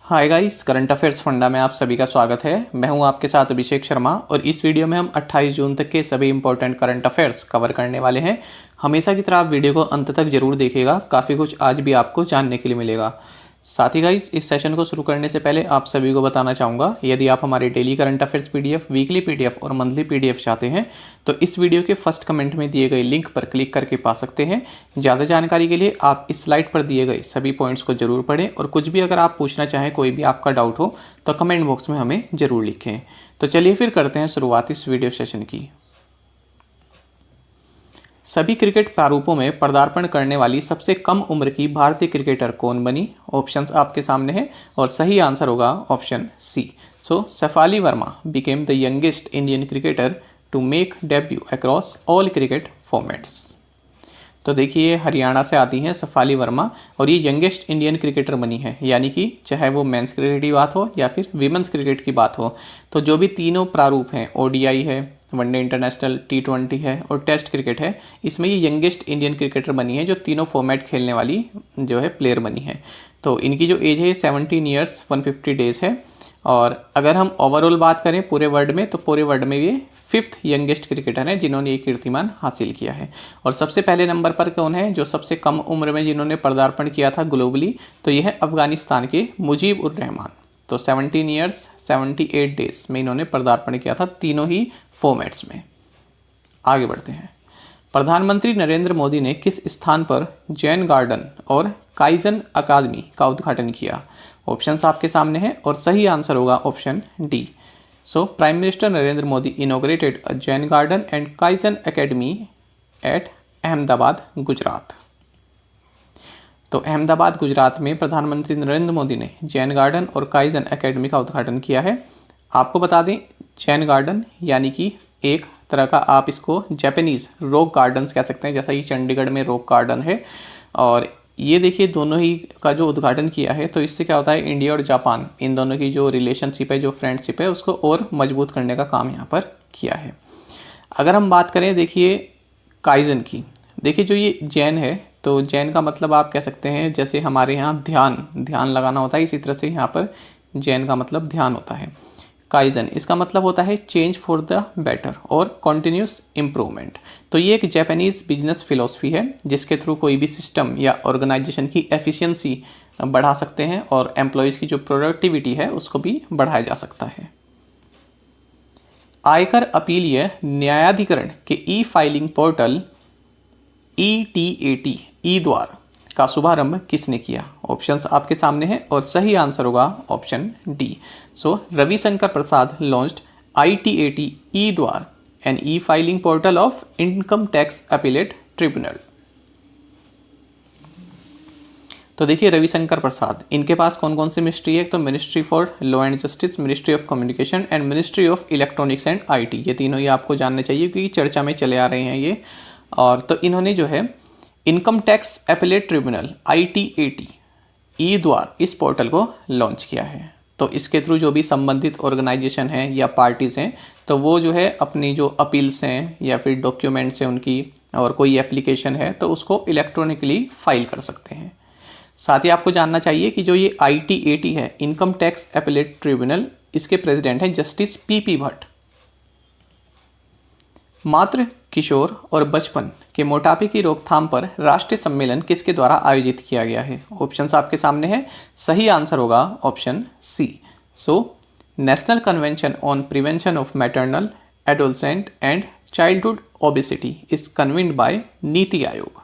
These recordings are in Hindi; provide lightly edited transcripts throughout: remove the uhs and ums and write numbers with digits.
Hi guys, current affairs funda में आप सभी का स्वागत है। मैं हूं आपके साथ अभिषेक शर्मा और इस वीडियो में हम 28 जून तक के सभी इंपॉर्टेंट करंट अफेयर्स कवर करने वाले हैं। हमेशा की तरह आप वीडियो को अंत तक जरूर देखिएगा, काफ़ी कुछ आज भी आपको जानने के लिए मिलेगा। साथ ही गाइस, इस सेशन को शुरू करने से पहले आप सभी को बताना चाहूँगा, यदि आप हमारे daily current affairs PDF, weekly PDF और मंथली पीडीएफ चाहते हैं तो इस वीडियो के फर्स्ट कमेंट में दिए गए लिंक पर क्लिक करके पा सकते हैं। ज़्यादा जानकारी के लिए आप इस स्लाइड पर दिए गए सभी पॉइंट्स को जरूर पढ़ें और कुछ भी अगर आप पूछना चाहें, कोई भी आपका डाउट हो तो कमेंट बॉक्स में हमें ज़रूर लिखें। तो चलिए फिर करते हैं शुरुआत इस वीडियो सेशन की। सभी क्रिकेट प्रारूपों में पदार्पण करने वाली सबसे कम उम्र की भारतीय क्रिकेटर कौन बनी? ऑप्शंस आपके सामने हैं और सही आंसर होगा option C. Shefali Verma became the youngest Indian cricketer to make debut across all cricket formats. तो देखिए, हरियाणा से आती हैं शेफाली वर्मा और ये यंगेस्ट इंडियन क्रिकेटर बनी है, यानी कि चाहे वो मेंस क्रिकेट की बात हो या फिर विमेंस क्रिकेट की बात हो, तो जो भी तीनों प्रारूप हैं, ओडीआई है, वनडे इंटरनेशनल, टी20 है और टेस्ट क्रिकेट है, इसमें ये यंगेस्ट इंडियन क्रिकेटर बनी है जो तीनों फॉर्मेट खेलने वाली जो है प्लेयर बनी है। तो इनकी जो एज है 17 ईयर्स 150 डेज़ है। और अगर हम ओवरऑल बात करें पूरे वर्ल्ड में, तो पूरे वर्ल्ड में ये 5th यंगेस्ट क्रिकेटर हैं जिन्होंने ये कीर्तिमान हासिल किया है। और सबसे पहले नंबर पर कौन है जो सबसे कम उम्र में जिन्होंने पदार्पण किया था ग्लोबली? तो ये है अफगानिस्तान के मुजीब उर रहमान। तो 17 ईयर्स 78 डेज में इन्होंने पदार्पण किया था तीनों ही फॉर्मेट्स में। आगे बढ़ते हैं। प्रधानमंत्री नरेंद्र मोदी ने किस स्थान पर जैन गार्डन और काइजन अकादमी का उद्घाटन किया? ऑप्शंस आपके सामने हैं और सही आंसर होगा option D. Prime minister Narendra Modi inaugurated a Jain garden and kaizen academy eight Ahmedabad, Gujarat. तो अहमदाबाद, गुजरात में प्रधानमंत्री नरेंद्र मोदी ने जैन गार्डन और काइजन अकेडमी का उद्घाटन किया है। आपको बता दें, जैन गार्डन यानी कि एक तरह का आप इसको जापानीज़ रॉक गार्डन्स कह सकते हैं, जैसा ये चंडीगढ़ में रॉक गार्डन है। और ये देखिए, दोनों ही का जो उद्घाटन किया है, तो इससे क्या होता है, इंडिया और जापान इन दोनों की जो रिलेशनशिप है, जो फ्रेंडशिप है, उसको और मजबूत करने का काम यहाँ पर किया है। अगर हम बात करें देखिए काइजन की, देखिए जो ये जैन है, तो जैन का मतलब आप कह सकते हैं जैसे हमारे यहाँ ध्यान लगाना होता है, इसी तरह से यहाँ पर जैन का मतलब ध्यान होता है। काइजन इसका मतलब होता है चेंज फॉर द बेटर और कॉन्टिन्यूस इम्प्रूवमेंट। तो ये एक जापानीज़ बिजनेस फिलॉसफी है जिसके थ्रू कोई भी सिस्टम या ऑर्गेनाइजेशन की एफिशिएंसी बढ़ा सकते हैं और एम्प्लॉयज़ की जो प्रोडक्टिविटी है उसको भी बढ़ाया जा सकता है। आयकर अपीलीय न्यायाधिकरण के ई फाइलिंग पोर्टल ETAT ई द्वार का शुभारंभ किसने किया? ऑप्शंस आपके सामने हैं और सही आंसर होगा option D. Ravishankar Prasad launched ITAT e Dwar an e filing portal of income tax appellate tribunal. तो देखिए, रविशंकर प्रसाद, इनके पास कौन कौन सी मिनिस्ट्री है? तो ministry for law and justice, ministry of communication and ministry of electronics and IT। ये तीनों ही आपको जानने चाहिए क्योंकि चर्चा में चले आ रहे हैं ये। और तो इन्होंने जो है income tax appellate tribunal ITAT e द्वार इस पोर्टल को लॉन्च किया है। तो इसके थ्रू जो भी संबंधित ऑर्गेनाइजेशन हैं या पार्टीज़ हैं, तो वो जो है अपनी जो अपील्स हैं या फिर डॉक्यूमेंट्स हैं उनकी, और कोई एप्लीकेशन है तो उसको इलेक्ट्रॉनिकली फाइल कर सकते हैं। साथ ही आपको जानना चाहिए कि जो ये ITAT है, इनकम टैक्स अपीलेट ट्रिब्यूनल, इसके प्रेसिडेंट हैं जस्टिस PP भट्ट। मातृ, किशोर और बचपन के मोटापे की रोकथाम पर राष्ट्रीय सम्मेलन किसके द्वारा आयोजित किया गया है? ऑप्शंस आपके सामने हैं, सही आंसर होगा option C. National convention on prevention of maternal, adolescent and childhood obesity is convened by NITI Aayog.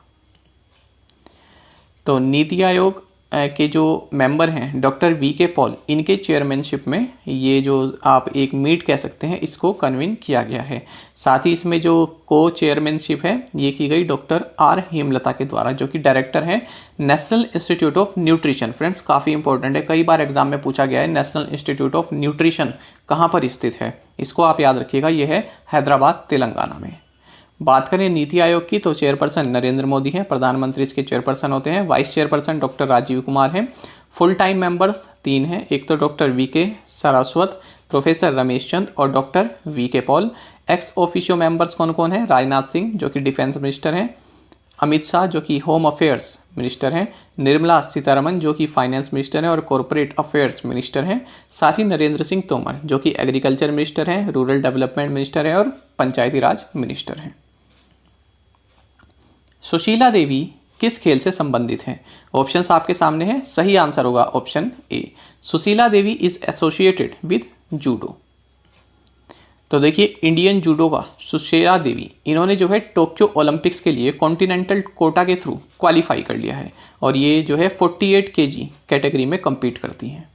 तो नीति आयोग के जो मेंबर हैं डॉक्टर VK पॉल, इनके चेयरमैनशिप में ये जो आप एक मीट कह सकते हैं, इसको कन्वीन किया गया है। साथ ही इसमें जो को चेयरमैनशिप है ये की गई डॉक्टर R हेमलता के द्वारा, जो कि डायरेक्टर हैं national institute of nutrition. Friends, काफ़ी इंपॉर्टेंट है, कई बार एग्जाम में पूछा गया है नेशनल इंस्टीट्यूट ऑफ न्यूट्रिशन कहाँ पर स्थित है, इसको आप याद रखिएगा, ये है हैदराबाद, तेलंगाना में। बात करें नीति आयोग की, तो चेयरपर्सन नरेंद्र मोदी हैं, प्रधानमंत्री इसके चेयरपर्सन होते हैं, vice chairperson doctor Rajiv Kumar हैं। फुल टाइम मेंबर्स 3 हैं, एक तो doctor VK Saraswat, professor Ramesh Chand और doctor VK Paul. Ex officio members कौन कौन हैं? राजनाथ सिंह जो कि डिफेंस मिनिस्टर हैं, अमित शाह जो कि होम अफेयर्स मिनिस्टर हैं, निर्मला सीतारमन जो कि फाइनेंस मिनिस्टर हैं और कॉरपोरेट अफेयर्स मिनिस्टर हैं, साथ ही नरेंद्र सिंह तोमर जो कि एग्रीकल्चर मिनिस्टर हैं, रूरल डेवलपमेंट मिनिस्टर हैं और पंचायती राज मिनिस्टर हैं। सुशीला देवी किस खेल से संबंधित हैं? ऑप्शंस आपके सामने हैं। सही आंसर होगा option A, Sushila Devi is associated with judo. तो देखिए, इंडियन जूडो का सुशीला देवी, इन्होंने जो है टोक्यो ओलंपिक्स के लिए कॉन्टिनेंटल कोटा के थ्रू क्वालिफाई कर लिया है और ये जो है 48 kg कैटेगरी में compete करती हैं।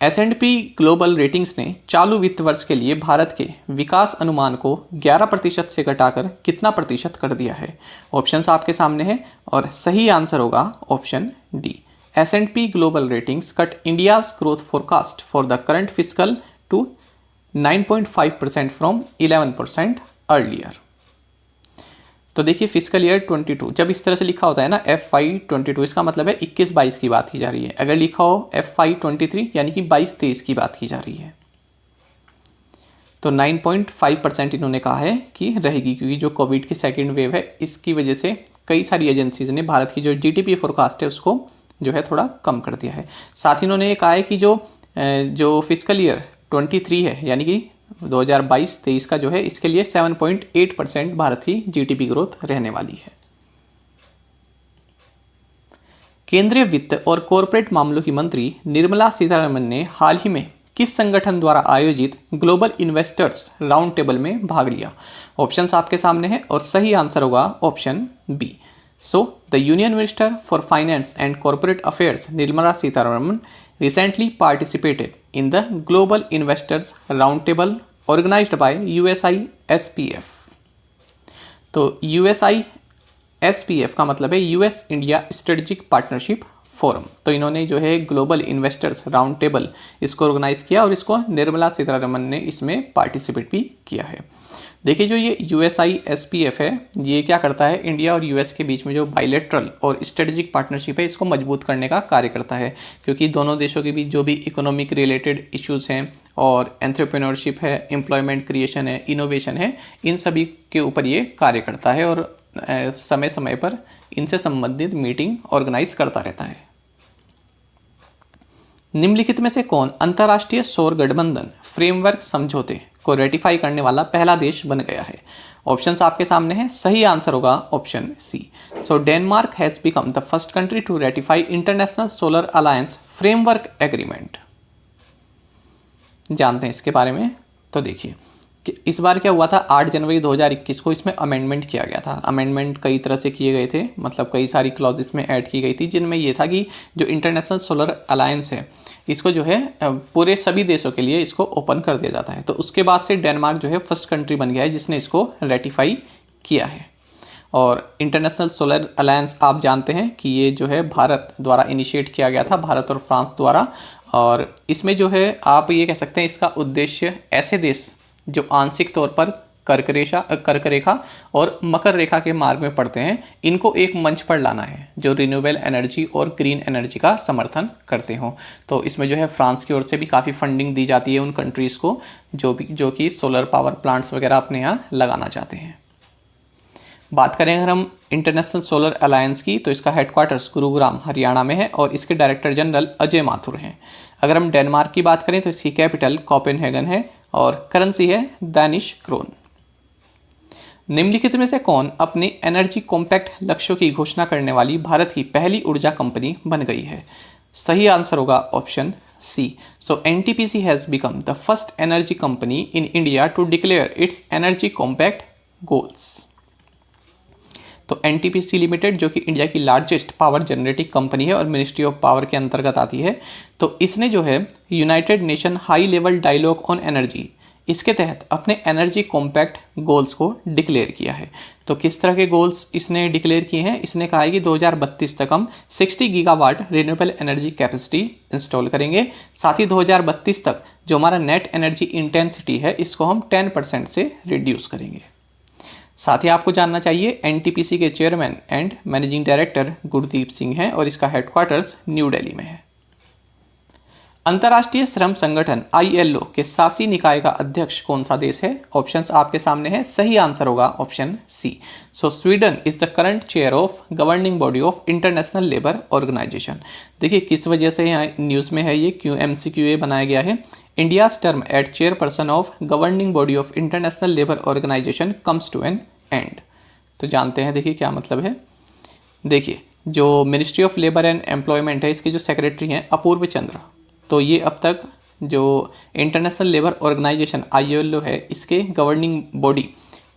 S&P ग्लोबल रेटिंग्स ने चालू वित्त वर्ष के लिए भारत के विकास अनुमान को 11% से घटाकर कितना प्रतिशत कर दिया है? ऑप्शंस आपके सामने हैं और सही आंसर होगा option D. S&P global ratings cut India's growth forecast for the current physical to 9.5% from 11% earlier. तो देखिए, फिजिकल ईयर 22 जब इस तरह से लिखा होता है ना FY22, इसका मतलब है 21-22 की बात की जा रही है। अगर लिखा हो FY23 यानी कि 22-23 की बात की जा रही है। तो 9.5% इन्होंने कहा है कि रहेगी, क्योंकि जो कोविड की सेकेंड वेव है इसकी वजह से कई सारी एजेंसीज ने भारत की जो GDP फोरकास्ट है उसको जो है थोड़ा कम कर दिया है। साथ ही इन्होंने ये कहा है कि जो फिजिकल ईयर 23 है यानी कि 2022-23 का जो है, इसके लिए 7.8% भारत की GDP ग्रोथ रहने वाली है। केंद्रीय वित्त और कॉरपोरेट मामलों की मंत्री निर्मला सीतारमन ने हाल ही में किस संगठन द्वारा आयोजित ग्लोबल इन्वेस्टर्स राउंड टेबल में भाग लिया? ऑप्शंस आपके सामने हैं और सही आंसर होगा option B. So the union minister for finance and corporate affairs Nirmala Sitharaman recently participated in the Global Investors Roundtable organized by USISPF। तो USISPF का मतलब है US India strategic partnership forum. तो इन्होंने जो है ग्लोबल इन्वेस्टर्स राउंड टेबल इसको ऑर्गेनाइज किया और इसको निर्मला सीतारमन ने इसमें पार्टिसिपेट भी किया है। देखिए, जो ये USISPF है ये क्या करता है, इंडिया और US के बीच में जो बायलैटरल और स्ट्रेटेजिक पार्टनरशिप है इसको मजबूत करने का कार्य करता है, क्योंकि दोनों देशों के बीच जो भी इकोनॉमिक रिलेटेड इश्यूज़ हैं और एंटरप्रेन्योरशिप है, एम्प्लॉयमेंट क्रिएशन है, इनोवेशन है, इन सभी के ऊपर ये कार्य करता है और समय समय पर इनसे संबंधित मीटिंग ऑर्गेनाइज करता रहता है। निम्नलिखित में से कौन अंतर्राष्ट्रीय सौर गठबंधन फ्रेमवर्क समझौते को रेटिफाई करने वाला पहला देश बन गया है? ऑप्शंस आपके सामने हैं। सही आंसर होगा option C. So Denmark has become the first country to ratify International Solar Alliance framework agreement. जानते हैं इसके बारे में। तो देखिए कि इस बार क्या हुआ था, 8 जनवरी 2021 को इसमें अमेंडमेंट किया गया था। अमेंडमेंट कई तरह से किए गए थे, मतलब कई सारी क्लॉज इसमें ऐड की गई थी, जिनमें ये था कि जो इंटरनेशनल सोलर अलायंस है इसको जो है पूरे सभी देशों के लिए इसको ओपन कर दिया जाता है। तो उसके बाद से डेनमार्क जो है फर्स्ट कंट्री बन गया है जिसने इसको रेटिफाई किया है। और इंटरनेशनल सोलर अलायंस आप जानते हैं कि ये जो है भारत द्वारा इनिशिएट किया गया था, भारत और फ्रांस द्वारा। और इसमें जो है आप ये कह सकते हैं इसका उद्देश्य ऐसे देश जो आंशिक तौर पर कर्क रेखा और मकर रेखा के मार्ग में पड़ते हैं, इनको एक मंच पर लाना है जो रिन्यूएबल एनर्जी और ग्रीन एनर्जी का समर्थन करते हों। तो इसमें जो है फ्रांस की ओर से भी काफ़ी फंडिंग दी जाती है उन कंट्रीज़ को जो कि सोलर पावर प्लांट्स वगैरह अपने यहाँ लगाना चाहते हैं। बात करें अगर हम इंटरनेशनल सोलर अलायंस की, तो इसका हेडक्वार्टर्स गुरुग्राम हरियाणा में है और इसके डायरेक्टर जनरल अजय माथुर हैं। अगर हम डेनमार्क की बात करें तो इसकी कैपिटल कोपेनहेगन है और करेंसी है दानिश क्रोन। निम्नलिखित में से कौन अपने एनर्जी कॉम्पैक्ट लक्ष्यों की घोषणा करने वाली भारत की पहली ऊर्जा कंपनी बन गई है? सही आंसर होगा option C. So NTPC has become the first energy company in India to declare its energy compact goals. तो NTPC लिमिटेड जो कि इंडिया की लार्जेस्ट पावर जनरेटिंग कंपनी है और मिनिस्ट्री ऑफ पावर के अंतर्गत आती है, तो इसने जो है United Nation high level dialogue on energy, इसके तहत अपने एनर्जी कॉम्पैक्ट गोल्स को डिक्लेयर किया है। तो किस तरह के गोल्स इसने डिक्लेयर किए हैं? इसने कहा है कि 2032 तक हम 60 gigawatt renewable energy capacity install करेंगे। साथ ही 2032 तक जो हमारा नेट एनर्जी इंटेंसिटी है इसको हम 10% से रिड्यूस करेंगे। साथ ही आपको जानना चाहिए NTPC के chairman and managing director Gurdeep Singh हैं और इसका हेडक्वार्टर्स न्यू दिल्ली में है। अंतर्राष्ट्रीय श्रम संगठन ILO के शासी निकाय का अध्यक्ष कौन सा देश है? ऑप्शंस आपके सामने है, सही आंसर होगा option C. So Sweden is the current chair of governing body of International Labour Organisation. देखिए किस वजह से यहाँ न्यूज़ में है, ये क्यों MCQA बनाया गया है। India's term at chairperson of governing body of International Labour Organisation comes to an end. तो जानते हैं देखिए क्या मतलब है। देखिए जो ministry of labour and employment है, इसके जो सेक्रेटरी हैं अपूर्व चंद्र, तो ये अब तक जो इंटरनेशनल लेबर ऑर्गेनाइजेशन ILO है, इसके गवर्निंग बॉडी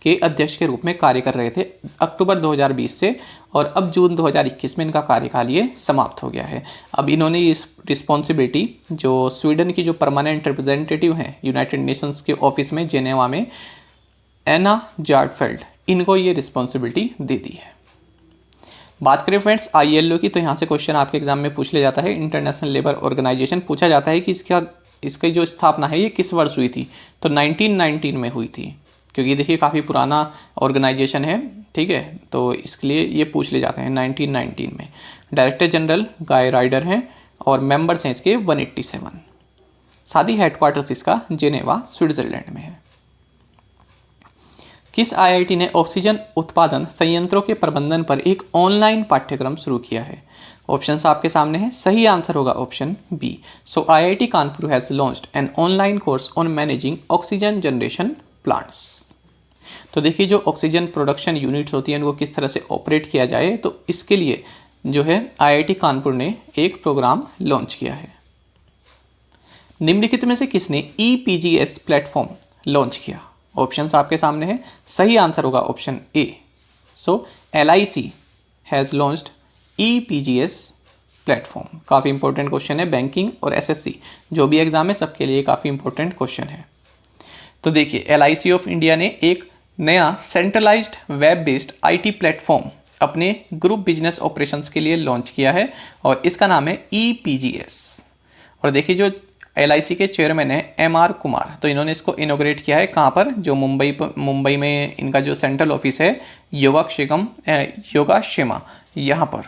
के अध्यक्ष के रूप में कार्य कर रहे थे अक्टूबर 2020 से, और अब जून 2021 में इनका कार्यकाल ये समाप्त हो गया है। अब इन्होंने इस रिस्पॉन्सिबिलिटी जो स्वीडन की जो परमानेंट रिप्रेजेंटेटिव हैं यूनाइटेड नेशंस के ऑफिस में जेनेवा में, एना जार्डफेल्ड, इनको ये रिस्पॉन्सिबिलिटी दे दी है। बात करें फ्रेंड्स ILO की, तो यहाँ से क्वेश्चन आपके एग्जाम में पूछ लिया जाता है। इंटरनेशनल लेबर ऑर्गेनाइजेशन पूछा जाता है कि इसकी जो स्थापना है ये किस वर्ष हुई थी, तो 1919 में हुई थी, क्योंकि देखिए काफ़ी पुराना ऑर्गेनाइजेशन है, ठीक है, तो इसके लिए ये पूछ ले जाते हैं 1919 में। डायरेक्टर जनरल गाय राइडर हैं और मेंबर्स हैं इसके 187। साथ ही हेडक्वार्टर्स इसका जेनेवा स्विट्जरलैंड में है। किस IIT ने ऑक्सीजन उत्पादन संयंत्रों के प्रबंधन पर एक ऑनलाइन पाठ्यक्रम शुरू किया है? ऑप्शंस आपके सामने हैं, सही आंसर होगा option B. So IIT Kanpur has launched an online course on managing oxygen generation plants. तो देखिए जो ऑक्सीजन प्रोडक्शन यूनिट्स होती हैं उनको किस तरह से ऑपरेट किया जाए, तो इसके लिए जो है IIT कानपुर ने एक प्रोग्राम लॉन्च किया है। निम्नलिखित में से किसने EPGS प्लेटफॉर्म लॉन्च किया? ऑप्शंस आपके सामने हैं, सही आंसर होगा option A. So LIC has launched EPGS platform. काफ़ी इंपॉर्टेंट क्वेश्चन है, बैंकिंग और SSC जो भी एग्जाम है सबके लिए काफ़ी इंपॉर्टेंट क्वेश्चन है। तो देखिए LIC ऑफ इंडिया ने एक नया centralised web based IT platform अपने ग्रुप बिजनेस ऑपरेशंस के लिए लॉन्च किया है और इसका नाम है EPGS। और देखिए जो LIC के चेयरमैन है MR कुमार, तो इन्होंने इसको इनोग्रेट किया है कहाँ पर, जो मुंबई में इनका जो सेंट्रल ऑफिस है योगाक्षेमा, यहाँ पर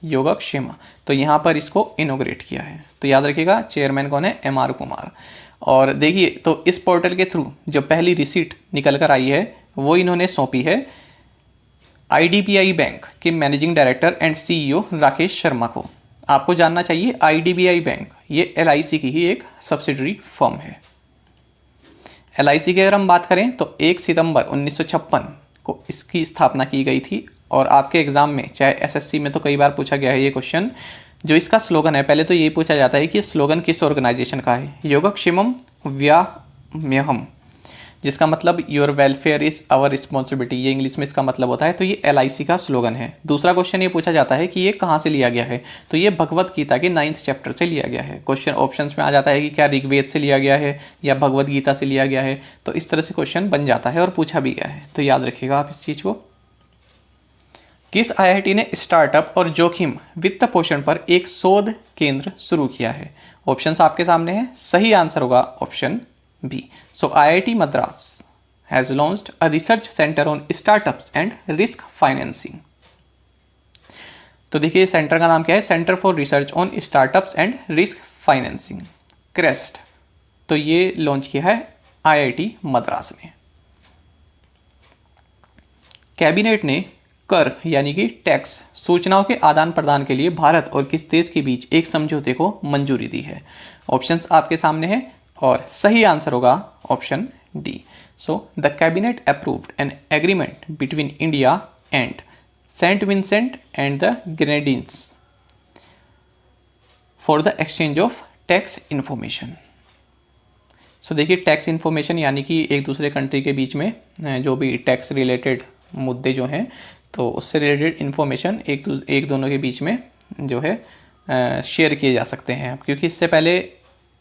योगाक्षेमा, तो यहाँ पर इसको इनोग्रेट किया है। तो याद रखिएगा चेयरमैन कौन है, MR कुमार। और देखिए तो इस पोर्टल के थ्रू जो पहली रिसीट निकल कर आई है वो इन्होंने सौंपी है IDBI बैंक के managing director and CEO Rakesh Sharma को। आपको जानना चाहिए IDBI बैंक ये LIC की ही एक सब्सिडरी फर्म है। LIC की अगर हम बात करें तो 1 सितंबर 1956 को इसकी स्थापना की गई थी। और आपके एग्जाम में चाहे SSC में तो कई बार पूछा गया है ये क्वेश्चन। जो इसका स्लोगन है, पहले तो ये पूछा जाता है कि स्लोगन किस ऑर्गेनाइजेशन का है, योगक्षेमम व्याम्यहम, जिसका मतलब your welfare is our responsibility, ये इंग्लिश में इसका मतलब होता है। तो ये LIC का स्लोगन है। दूसरा क्वेश्चन ये पूछा जाता है कि ये कहाँ से लिया गया है, तो ये भगवत गीता के 9th चैप्टर से लिया गया है। क्वेश्चन ऑप्शंस में आ जाता है कि क्या ऋग्वेद से लिया गया है या भगवत गीता से लिया गया है, तो इस तरह से क्वेश्चन बन जाता है और पूछा भी गया है, तो याद रखिएगा आप इस चीज़ को। किस IIT ने स्टार्टअप और जोखिम वित्त पोषण पर एक शोध केंद्र शुरू किया है? ऑप्शंस आपके सामने हैं, सही आंसर होगा option B. So IIT Madras has launched a research centre on startups and risk financing. तो देखिए सेंटर का नाम क्या है, centre for research on startups and risk financing, CREST. तो ये लॉन्च किया है IIT मद्रास ने। कैबिनेट ने कर यानी कि टैक्स सूचनाओं के आदान प्रदान के लिए भारत और किस देश के बीच एक समझौते को मंजूरी दी है? ऑप्शंस आपके सामने हैं और सही आंसर होगा option D. So the cabinet approved an agreement between India and Saint Vincent and the Grenadines for the exchange of tax information. So देखिए टैक्स इन्फॉर्मेशन यानी कि एक दूसरे कंट्री के बीच में जो भी टैक्स रिलेटेड मुद्दे जो हैं, तो उससे रिलेटेड इन्फॉर्मेशन एक दोनों के बीच में जो है शेयर किए जा सकते हैं। क्योंकि इससे पहले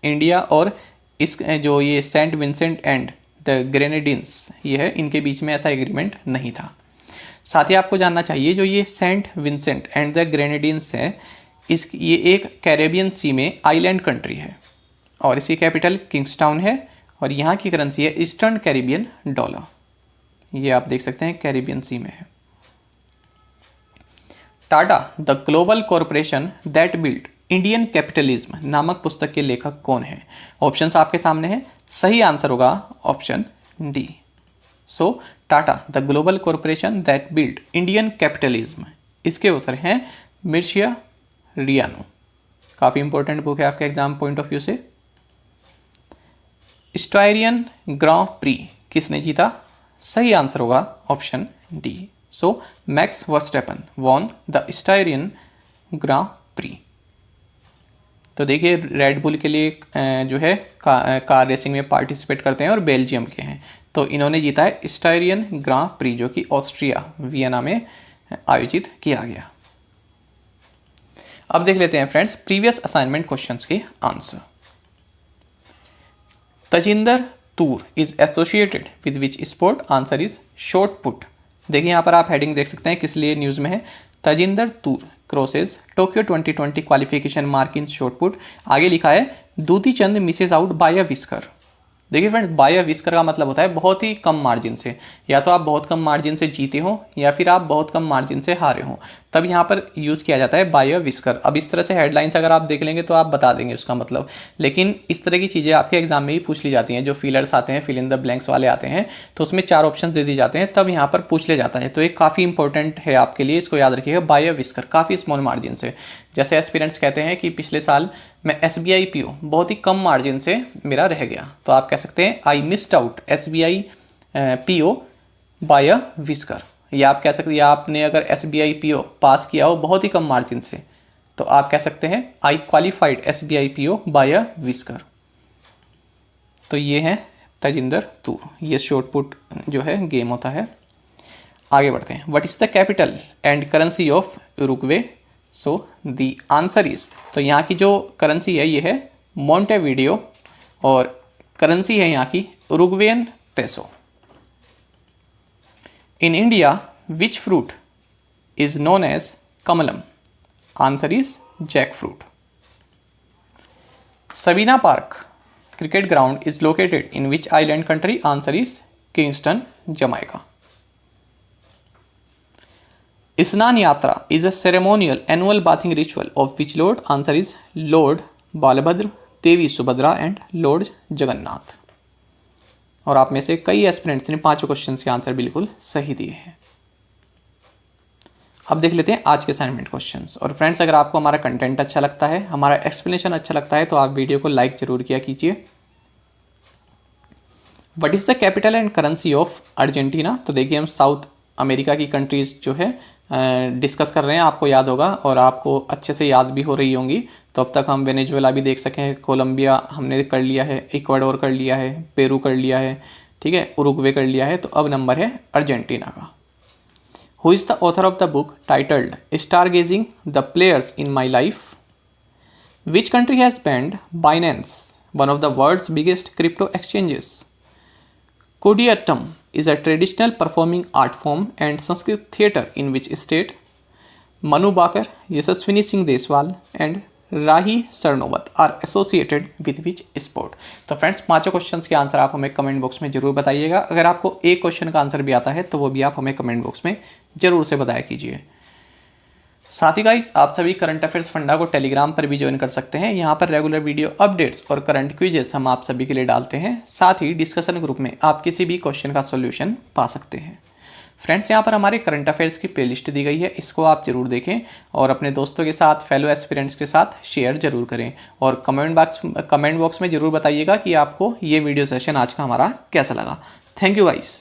इंडिया और इस जो ये Saint Vincent and the Grenadines ये है, इनके बीच में ऐसा एग्रीमेंट नहीं था। साथ ही आपको जानना चाहिए जो ये Saint Vincent and the Grenadines है, ये एक कैरेबियन सी में आइलैंड कंट्री है और इसकी कैपिटल किंग्सटाउन है और यहाँ की करेंसी है ईस्टर्न कैरिबियन डॉलर। ये आप देख सकते हैं कैरिबियन सी में है। Tata the global corporation that built Indian capitalism नामक पुस्तक के लेखक कौन है? ऑप्शंस आपके सामने हैं। सही आंसर होगा option D. So Tata the global corporation that build Indian capitalism, इसके उत्तर हैं मिर्शिया रियानो। काफ़ी इंपॉर्टेंट बुक है आपके एग्जाम पॉइंट ऑफ व्यू से। स्टायरियन ग्रां प्री किसने जीता? सही आंसर होगा option D. So max Verstappen won the Styrian grand pre. तो देखिए रेड बुल के लिए जो है कार रेसिंग में पार्टिसिपेट करते हैं और बेल्जियम के हैं, तो इन्होंने जीता है स्टायरियन ग्रां प्री जो कि ऑस्ट्रिया वियना में आयोजित किया गया। अब देख लेते हैं फ्रेंड्स प्रीवियस असाइनमेंट क्वेश्चंस के answer. Tajinder Toor is associated with which sport? Answer is shot put. देखिए यहाँ पर आप हेडिंग देख सकते हैं किस लिए न्यूज़ में है। Tajinder Toor crosses Tokyo 2020 qualification mark in shot put. आगे लिखा है Dutee Chand misses out by a whisker. देखिए फ्रेंड्स बाय अ विस्कर का मतलब होता है बहुत ही कम मार्जिन से, या तो आप बहुत कम मार्जिन से जीते हो या फिर आप बहुत कम मार्जिन से हारे हो, तब यहाँ पर यूज़ किया जाता है बाय अ विस्कर। अब इस तरह से हेडलाइंस अगर आप देख लेंगे तो आप बता देंगे उसका मतलब, लेकिन इस तरह की चीज़ें आपके एग्जाम में ही पूछ ली जाती हैं। जो फिलर्स आते हैं, फिल इन द ब्लैंक्स वाले आते हैं, तो उसमें 4 ऑप्शन दे दिए जाते हैं, तब यहाँ पर पूछ ले जाता है। तो एक काफ़ी इंपॉर्टेंट है आपके लिए, इसको याद रखिएगा। बाय अ विस्कर काफ़ी स्मॉल मार्जिन से, जैसे एस्पिरेंट्स कहते हैं कि पिछले साल मैं SBI PO बहुत ही कम मार्जिन से मेरा रह गया, तो आप कह सकते हैं I missed out SBI PO by a whisker. या आप कह सकते हैं आपने अगर SBI PO पास किया हो बहुत ही कम मार्जिन से, तो आप कह सकते हैं I qualified SBI PO by a whisker. तो ये है तजिंदर तूर, ये शॉट पुट जो है गेम होता है। आगे बढ़ते हैं। What is the capital and currency of Uruguay? So the answer is, तो यहाँ की जो करेंसी है ये है मोंटेविडियो और करेंसी है यहाँ की Uruguayan peso. In India which fruit is known as kamalam? Answer is jackfruit. Sabina Park cricket ground is located in which island country? Answer is Kingston Jamaica. Snana Yatra is a ceremonial annual bathing ritual of which lord? Answer is lord Balabhadra, Devi Subhadra and lord Jagannath. और आप में से कई एस्पिरेंट्स ने 5 क्वेश्चंस के आंसर बिल्कुल सही दिए हैं। अब देख लेते हैं आज के असाइनमेंट क्वेश्चंस। और फ्रेंड्स अगर आपको हमारा कंटेंट अच्छा लगता है, हमारा एक्सप्लेनेशन अच्छा लगता है, तो आप वीडियो को लाइक जरूर किया कीजिए। What is the capital and currency of Argentina? तो देखिए हम साउथ अमेरिका की कंट्रीज़ जो है डिस्कस कर रहे हैं, आपको याद होगा और आपको अच्छे से याद भी हो रही होंगी। तो अब तक हम वेनेजुएला भी देख सकें, कोलंबिया हमने कर लिया है, इक्वाडोर कर लिया है, पेरू कर लिया है, ठीक है, उरुग्वे कर लिया है। तो अब नंबर है अर्जेंटीना का। Who is the author of the book titled star gazing the players in my life? Which country has banned Binance, one of the world's biggest crypto exchanges? Kodiyatam is a traditional performing art form and Sanskrit theatre in which state? Manu Bakar, Yashaswini Singh Deswal and Rahi Sarnowat are associated with which sport? तो फ्रेंड्स 5 क्वेश्चंस के आंसर आप हमें कमेंट बॉक्स में जरूर बताइएगा। अगर आपको एक क्वेश्चन का आंसर भी आता है तो वो भी आप हमें कमेंट बॉक्स में जरूर से बताया कीजिए। साथ ही गाइस आप सभी करंट अफेयर्स फंडा को टेलीग्राम पर भी ज्वाइन कर सकते हैं। यहाँ पर रेगुलर वीडियो अपडेट्स और करंट क्विजेस हम आप सभी के लिए डालते हैं। साथ ही डिस्कशन ग्रुप में आप किसी भी क्वेश्चन का सॉल्यूशन पा सकते हैं। फ्रेंड्स यहाँ पर हमारे करंट अफेयर्स की प्लेलिस्ट दी गई है, इसको आप जरूर देखें और अपने दोस्तों के साथ, फेलो एस्पिरेंट्स के साथ शेयर जरूर करें। और कमेंट बॉक्स में जरूर बताइएगा कि आपको ये वीडियो सेशन आज का हमारा कैसा लगा। Thank you guys.